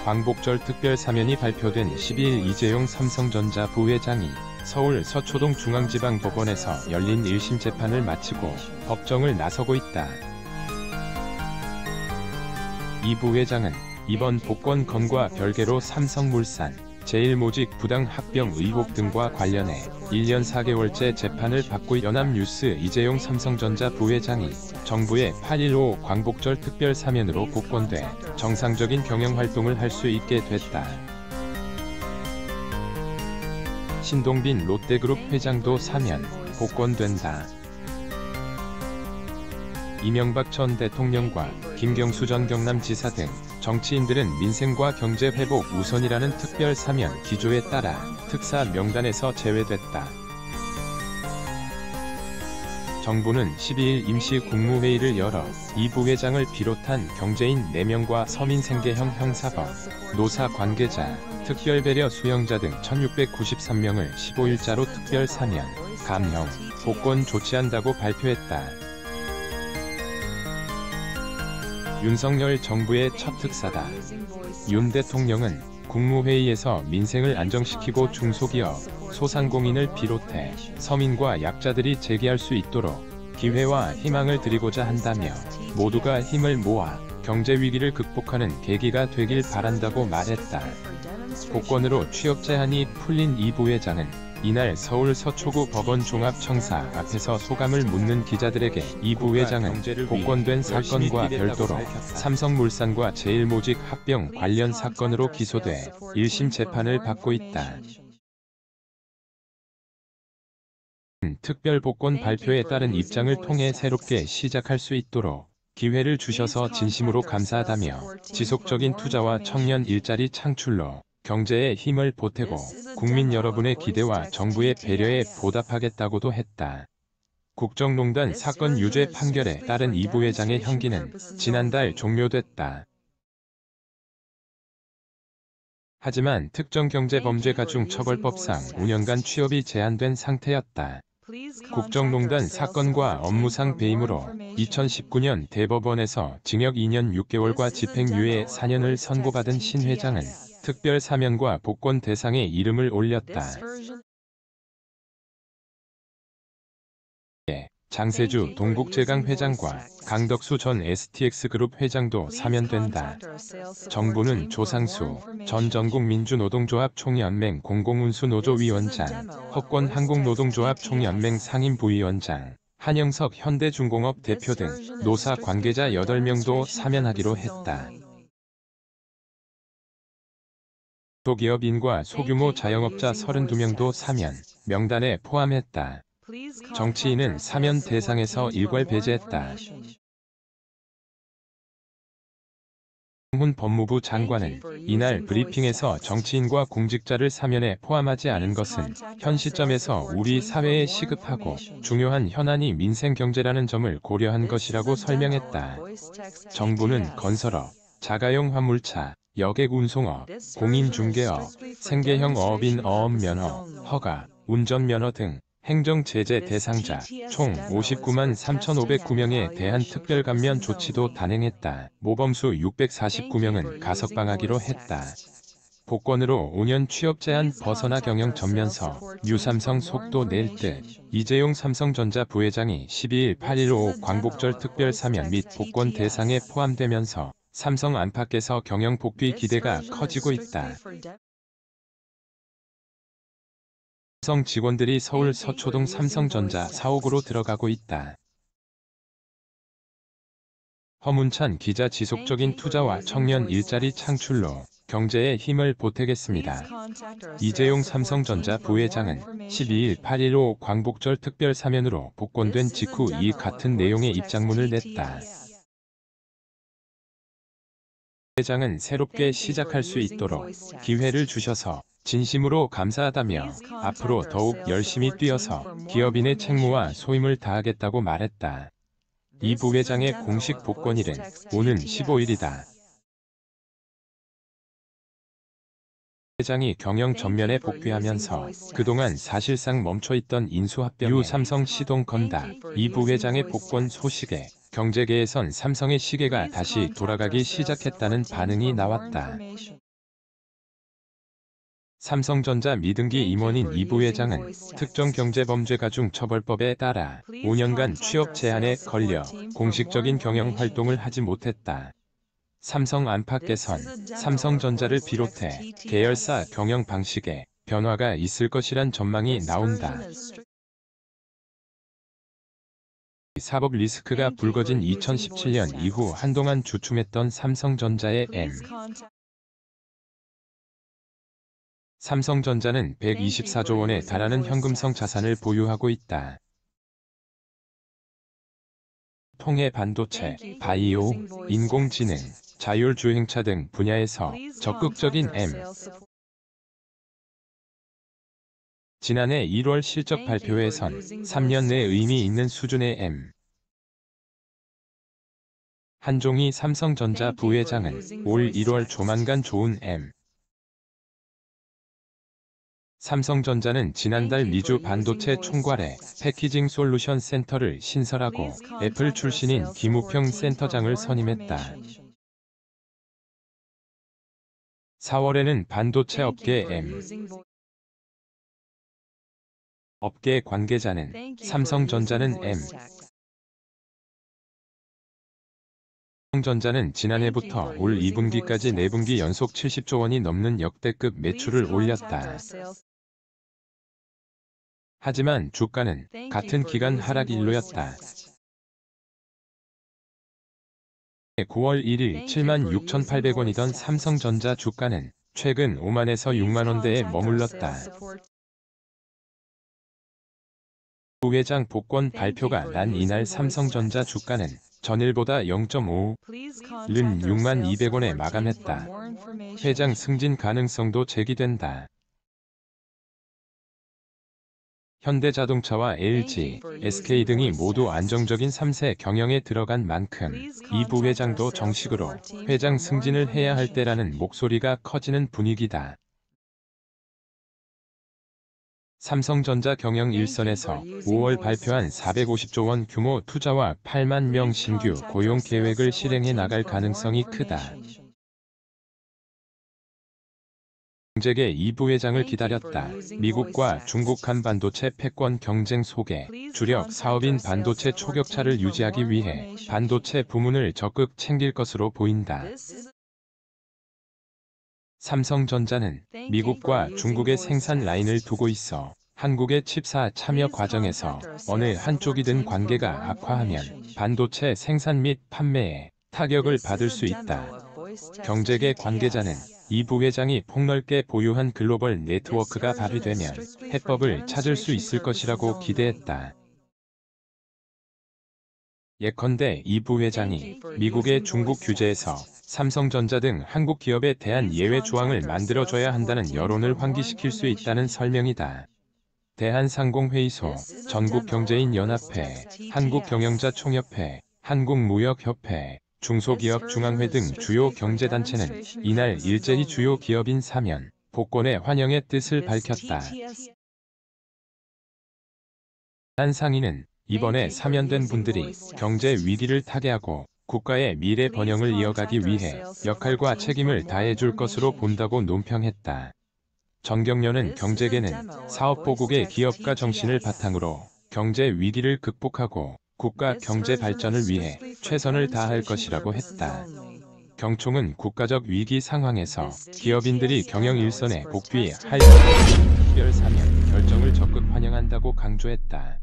광복절 특별 사면이 발표된 12일 이재용 삼성전자 부회장이 서울 서초동 중앙지방법원에서 열린 1심 재판을 마치고 법정을 나서고 있다. 이 부회장은 이번 복권 건과 별개로 삼성물산, 제일모직 부당 합병 의혹 등과 관련해 1년 4개월째 재판을 받고 연합뉴스 이재용 삼성전자 부회장이 정부의 8.15 광복절 특별 사면으로 복권돼 정상적인 경영활동을 할 수 있게 됐다. 신동빈 롯데그룹 회장도 사면, 복권된다. 이명박 전 대통령과 김경수 전 경남지사 등 정치인들은 민생과 경제 회복 우선이라는 특별 사면 기조에 따라 특사 명단에서 제외됐다. 정부는 12일 임시 국무회의를 열어 이 부회장을 비롯한 경제인 4명과 서민생계형 형사법, 노사 관계자, 특별배려 수용자 등 1693명을 15일자로 특별 사면, 감형, 복권 조치한다고 발표했다. 윤석열 정부의 첫 특사다. 윤 대통령은 국무회의에서 민생을 안정시키고 중소기업, 소상공인을 비롯해 서민과 약자들이 재기할 수 있도록 기회와 희망을 드리고자 한다며 모두가 힘을 모아 경제위기를 극복하는 계기가 되길 바란다고 말했다. 복권으로 취업 제한이 풀린 이 부회장은 이날 서울 서초구 법원 종합청사 앞에서 소감을 묻는 기자들에게 이 부회장은 복권된 사건과 별도로 삼성물산과 제일모직 합병 관련 사건으로 기소돼 1심 재판을 받고 있다. 특별 복권 발표에 따른 입장을 통해 새롭게 시작할 수 있도록 기회를 주셔서 진심으로 감사하다며 지속적인 투자와 청년 일자리 창출로 경제에 힘을 보태고 국민 여러분의 기대와 정부의 배려에 보답하겠다고도 했다. 국정농단 사건 유죄 판결에 따른 이 부회장의 형기는 지난달 종료됐다. 하지만 특정경제범죄가중처벌법상 5년간 취업이 제한된 상태였다. 국정농단 사건과 업무상 배임으로 2019년 대법원에서 징역 2년 6개월과 집행유예 4년을 선고받은 신 회장은 특별 사면과 복권 대상에 이름을 올렸다. 장세주 동국제강 회장과 강덕수 전 STX그룹 회장도 사면된다. 정부는 조상수 전 전국민주노동조합 총연맹 공공운수노조위원장, 허권 항공노동조합 총연맹 상임부위원장, 한영석 현대중공업 대표 등 노사 관계자 8명도 사면하기로 했다. 소기업인과 소규모 자영업자 32명도 사면 명단에 포함했다. 정치인은 사면 대상에서 일괄 배제했다. 황운하 법무부 장관은 이날 브리핑에서 정치인과 공직자를 사면에 포함하지 않은 것은 현 시점에서 우리 사회에 시급하고 중요한 현안이 민생경제라는 점을 고려한 것이라고 설명했다. 정부는 건설업, 자가용 화물차, 여객운송업, 공인중개업, 생계형 어업인 어업면허, 허가, 운전면허 등 행정제재 대상자 총 59만 3,509명에 대한 특별감면 조치도 단행했다. 모범수 649명은 가석방하기로 했다. 복권으로 5년 취업 제한 벗어나 경영 전면서 뉴삼성 속도 낼 듯. 이재용 삼성전자 부회장이 12일 8.15 광복절 특별 사면 및 복권 대상에 포함되면서 삼성 안팎에서 경영 복귀 기대가 커지고 있다. 삼성 직원들이 서울 서초동 삼성전자 사옥으로 들어가고 있다. 허문찬 기자 지속적인 투자와 청년 일자리 창출로 경제에 힘을 보태겠습니다. 이재용 삼성전자 부회장은 12일 8.15 광복절 특별 사면으로 복권된 직후 이 같은 내용의 입장문을 냈다. 회장은 새롭게 시작할 수 있도록 기회를 주셔서 진심으로 감사하다며 앞으로 더욱 열심히 뛰어서 기업인의 책무와 소임을 다하겠다고 말했다. 이 부회장의 공식 복권일은 오는 15일이다. 회장이 경영 전면에 복귀하면서 그동안 사실상 멈춰있던 인수합병 유삼성 시동 건다. 이 부회장의 복권 소식에 경제계에선 삼성의 시계가 다시 돌아가기 시작했다는 반응이 나왔다. 삼성전자 미등기 임원인 이 부회장은 특정경제범죄가중처벌법에 따라 5년간 취업 제한에 걸려 공식적인 경영 활동을 하지 못했다. 삼성 안팎 개선, 삼성전자를 비롯해 계열사 경영 방식에 변화가 있을 것이란 전망이 나온다. 사법 리스크가 불거진 2017년 이후 한동안 주춤했던 삼성전자의 삼성전자는 124조 원에 달하는 현금성 자산을 보유하고 있다. 통해 반도체, 바이오, 인공지능, 자율주행차 등 분야에서 적극적인 지난해 1월 실적 발표에선 3년 내 의미 있는 수준의 한종희 삼성전자 부회장은 올 1월 조만간 좋은 삼성전자는 지난달 미주 반도체 총괄에 패키징 솔루션 센터를 신설하고 애플 출신인 김우평 센터장을 선임했다. 4월에는 반도체 업계 업계 관계자는 삼성전자는 삼성전자는 지난해부터 올 2분기까지 4분기 연속 70조 원이 넘는 역대급 매출을 올렸다. 하지만 주가는 같은 기간 하락 일로였다. 9월 1일 76,800원이던 삼성전자 주가는 최근 5만에서 6만원대에 머물렀다. 부회장 복권 발표가 난 이날 삼성전자 주가는 전일보다 0.5른 6만 200원에 마감했다. 회장 승진 가능성도 제기된다. 현대자동차와 LG, SK 등이 모두 안정적인 3세 경영에 들어간 만큼 이 부회장도 정식으로 회장 승진을 해야 할 때라는 목소리가 커지는 분위기다. 삼성전자 경영 일선에서 5월 발표한 450조 원 규모 투자와 8만 명 신규 고용 계획을 실행해 나갈 가능성이 크다. 경제계 이 부회장을 기다렸다. 미국과 중국 간 반도체 패권 경쟁 속에 주력 사업인 반도체 초격차를 유지하기 위해 반도체 부문을 적극 챙길 것으로 보인다. 삼성전자는 미국과 중국의 생산 라인을 두고 있어 한국의 칩사 참여 과정에서 어느 한쪽이든 관계가 악화하면 반도체 생산 및 판매에 타격을 받을 수 있다. 경제계 관계자는 이 부회장이 폭넓게 보유한 글로벌 네트워크가 발휘되면 해법을 찾을 수 있을 것이라고 기대했다. 예컨대 이 부회장이 미국의 중국 규제에서 삼성전자 등 한국 기업에 대한 예외 조항을 만들어줘야 한다는 여론을 환기시킬 수 있다는 설명이다. 대한상공회의소, 전국경제인연합회, 한국경영자총협회, 한국무역협회, 중소기업중앙회 등 주요 경제단체는 이날 일제히 주요 기업인 사면, 복권의 환영의 뜻을 밝혔다. 한 상인은 이번에 사면된 분들이 경제 위기를 타개하고 국가의 미래 번영을 이어가기 위해 역할과 책임을 다해줄 것으로 본다고 논평했다. 정경련은 경제계는 사업보국의 기업가 정신을 바탕으로 경제 위기를 극복하고 국가 경제 발전을 위해 최선을 다할 것이라고 했다. 경총은 국가적 위기 상황에서 기업인들이 경영 일선에 복귀할 특별 사면 결정을 적극 환영한다고 강조했다.